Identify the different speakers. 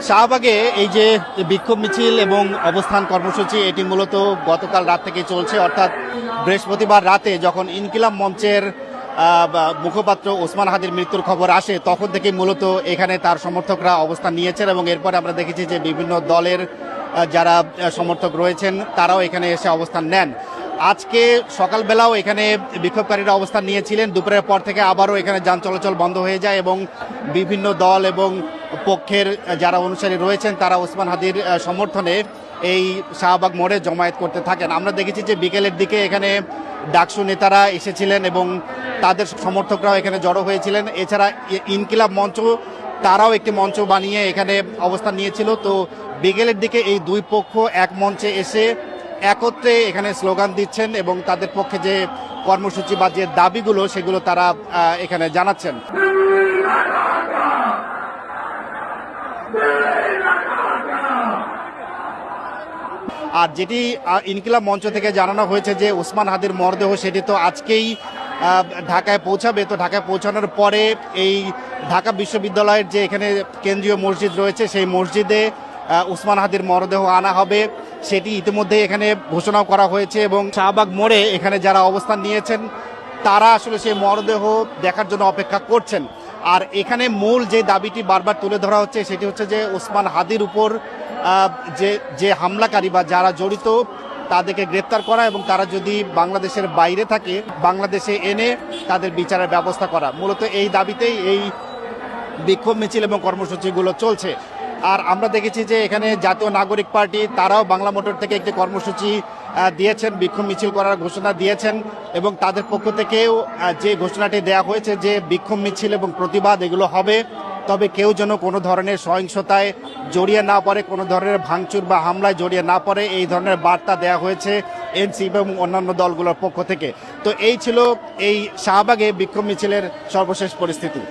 Speaker 1: শাহবাগে এই যে বিক্ষোভ মিছিল এবং অবস্থান কর্মসূচি এটি মূলত গতকাল রাত থেকে চলছে, অর্থাৎ বৃহস্পতিবার রাতে যখন ইনকিলাব মঞ্চের মুখপাত্র ওসমান হাদির মৃত্যুর খবর আসে তখন থেকে মূলত এখানে তার সমর্থকরা অবস্থান নিয়েছেন এবং এরপরে আমরা দেখেছি যে বিভিন্ন দলের যারা সমর্থক রয়েছেন তারাও এখানে এসে অবস্থান নেন। আজকে সকালবেলাও এখানে বিক্ষোভকারীরা অবস্থান নিয়েছিলেন, দুপুরের পর থেকে আবারও এখানে যান চলাচল বন্ধ হয়ে যায় এবং বিভিন্ন দল এবং পক্ষের যারা অনুসারী রয়েছেন তারা ওসমান হাদির সমর্থনে এই শাহবাগ মোড়ে জমায়েত করতে থাকেন। আমরা দেখেছি যে বিকেলের দিকে এখানে ডাকসু নেতারা এসেছিলেন এবং তাদের সমর্থকরাও এখানে জড়ো হয়েছিলেন। এছাড়া ইনকিলাব মঞ্চ তারাও একটি মঞ্চ বানিয়ে এখানে অবস্থান নিয়েছিল। তো বিকেলের দিকে এই দুই পক্ষ এক মঞ্চে এসে একত্রে এখানে স্লোগান দিচ্ছেন এবং তাদের পক্ষে যে কর্মসূচি বা যে দাবিগুলো সেগুলো তারা এখানে জানাচ্ছেন। আর যেটি ইনকিলাব মঞ্চ থেকে জানানো হয়েছে যে ওসমান হাদির মরদেহ সেটি তো আজকেই ঢাকায় পৌঁছাবে। তো ঢাকায় পৌঁছানোর পরে এই ঢাকা বিশ্ববিদ্যালয়ের যে এখানে কেন্দ্রীয় মসজিদ রয়েছে সেই মসজিদে ওসমান হাদির মরদেহ আনা হবে, সেটি ইতিমধ্যে এখানে ঘোষণাও করা হয়েছে। এবং শাহবাগ মোড়ে এখানে যারা অবস্থান নিয়েছেন তারা আসলে সেই মরদেহ দেখার জন্য অপেক্ষা করছেন। আর এখানে মূল যে দাবিটি বারবার তুলে ধরা হচ্ছে সেটি হচ্ছে যে ওসমান হাদির উপর যে হামলাকারী বা যারা জড়িত তাদেরকে গ্রেপ্তার করা এবং তারা যদি বাংলাদেশের বাইরে থাকে বাংলাদেশে এনে তাদের বিচারের ব্যবস্থা করা। মূলত এই দাবিতেই এই বিক্ষোভ মিছিল এবং কর্মসূচিগুলো চলছে। আর আমরা দেখেছি যে এখানে জাতীয় নাগরিক পার্টি তারাও বাংলা মোটর থেকে একটি কর্মসূচি দিয়েছেন, বিক্ষোভ মিছিল করার ঘোষণা দিয়েছেন এবং তাদের পক্ষ থেকেও যে ঘোষণাটি দেওয়া হয়েছে যে বিক্ষোভ মিছিল এবং প্রতিবাদ এগুলো হবে, তবে কেউ যেন কোনো ধরনের সহিংসতায় জড়িয়ে না পড়ে, কোনো ধরনের ভাঙচুর বা হামলায় জড়িয়ে না পড়ে, এই ধরনের বার্তা দেওয়া হয়েছে এনসিপি এবং অন্যান্য দলগুলোর পক্ষ থেকে। তো এই ছিল এই শাহবাগে বিক্ষোভ মিছিলের সর্বশেষ পরিস্থিতি।